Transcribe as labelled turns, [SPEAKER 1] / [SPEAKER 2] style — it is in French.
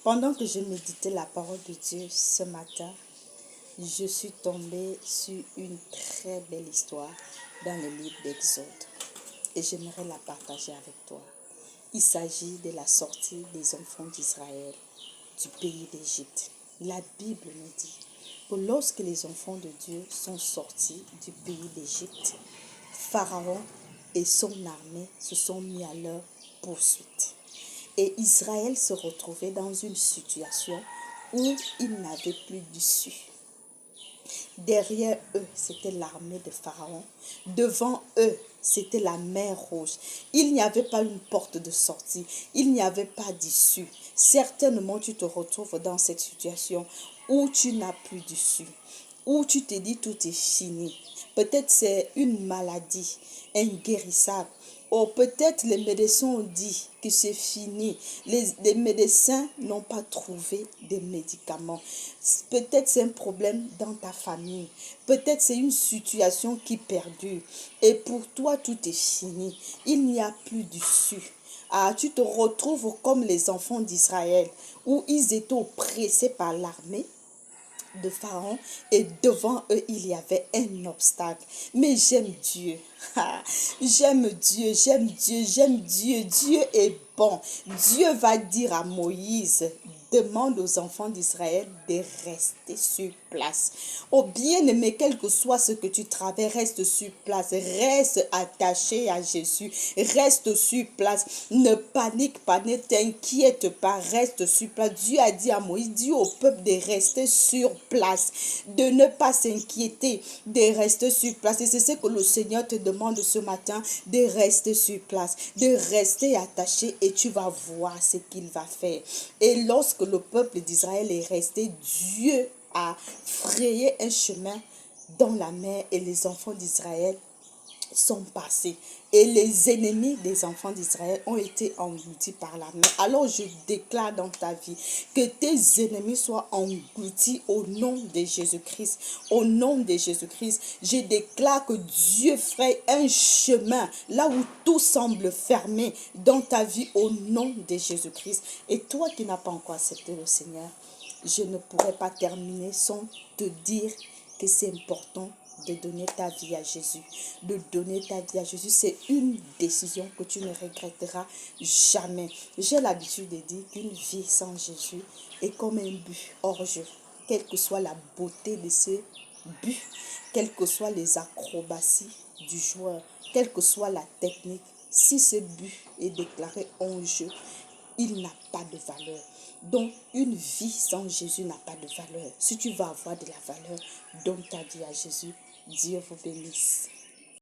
[SPEAKER 1] Pendant que je méditais la parole de Dieu ce matin, je suis tombée sur une très belle histoire dans le livre d'Exode. Et j'aimerais la partager avec toi. Il s'agit de la sortie des enfants d'Israël du pays d'Égypte. La Bible nous dit que lorsque les enfants de Dieu sont sortis du pays d'Égypte, Pharaon et son armée se sont mis à leur poursuite. Et Israël se retrouvait dans une situation où il n'avait plus d'issue. Derrière eux, c'était l'armée de Pharaon. Devant eux, c'était la mer Rouge. Il n'y avait pas une porte de sortie. Il n'y avait pas d'issue. Certainement, tu te retrouves dans cette situation où tu n'as plus d'issue, où tu te dis tout est fini. Peut-être c'est une maladie inguérissable. Ou peut-être les médecins ont dit que c'est fini. Les médecins n'ont pas trouvé de médicaments. Peut-être c'est un problème dans ta famille. Peut-être c'est une situation qui perdure. Et pour toi, tout est fini. Il n'y a plus d'issue. Ah, tu te retrouves comme les enfants d'Israël, où ils étaient oppressés par l'armée de Pharaon et devant eux il y avait un obstacle. Mais j'aime Dieu. J'aime Dieu, j'aime Dieu, j'aime Dieu. Dieu est bon. Dieu va dire à Moïse, demande aux enfants d'Israël de rester sur place. Oh bien-aimé, quel que soit ce que tu traverses, reste sur place. Reste attaché à Jésus. Reste sur place. Ne panique pas, ne t'inquiète pas. Reste sur place. Dieu a dit à Moïse, dis au peuple de rester sur place. De ne pas s'inquiéter, de rester sur place. Et c'est ce que le Seigneur te demande ce matin, de rester sur place, de rester attaché et tu vas voir ce qu'il va faire. Et lorsque le peuple d'Israël est resté, Dieu a frayé un chemin dans la mer et les enfants d'Israël sont passés. Et les ennemis des enfants d'Israël ont été engloutis par la mer. Alors je déclare dans ta vie que tes ennemis soient engloutis au nom de Jésus-Christ. Au nom de Jésus-Christ, je déclare que Dieu ferait un chemin là où tout semble fermé dans ta vie au nom de Jésus-Christ. Et toi qui n'as pas encore accepté le Seigneur, je ne pourrais pas terminer sans te dire que c'est important de donner ta vie à Jésus. De donner ta vie à Jésus, c'est une décision que tu ne regretteras jamais. J'ai l'habitude de dire qu'une vie sans Jésus est comme un but hors jeu. Quelle que soit la beauté de ce but, quelles que soient les acrobaties du joueur, quelle que soit la technique, si ce but est déclaré en jeu, il n'a pas de valeur. Donc, une vie sans Jésus n'a pas de valeur. Si tu vas avoir de la valeur, donne ta vie à Jésus. Dieu vous bénisse.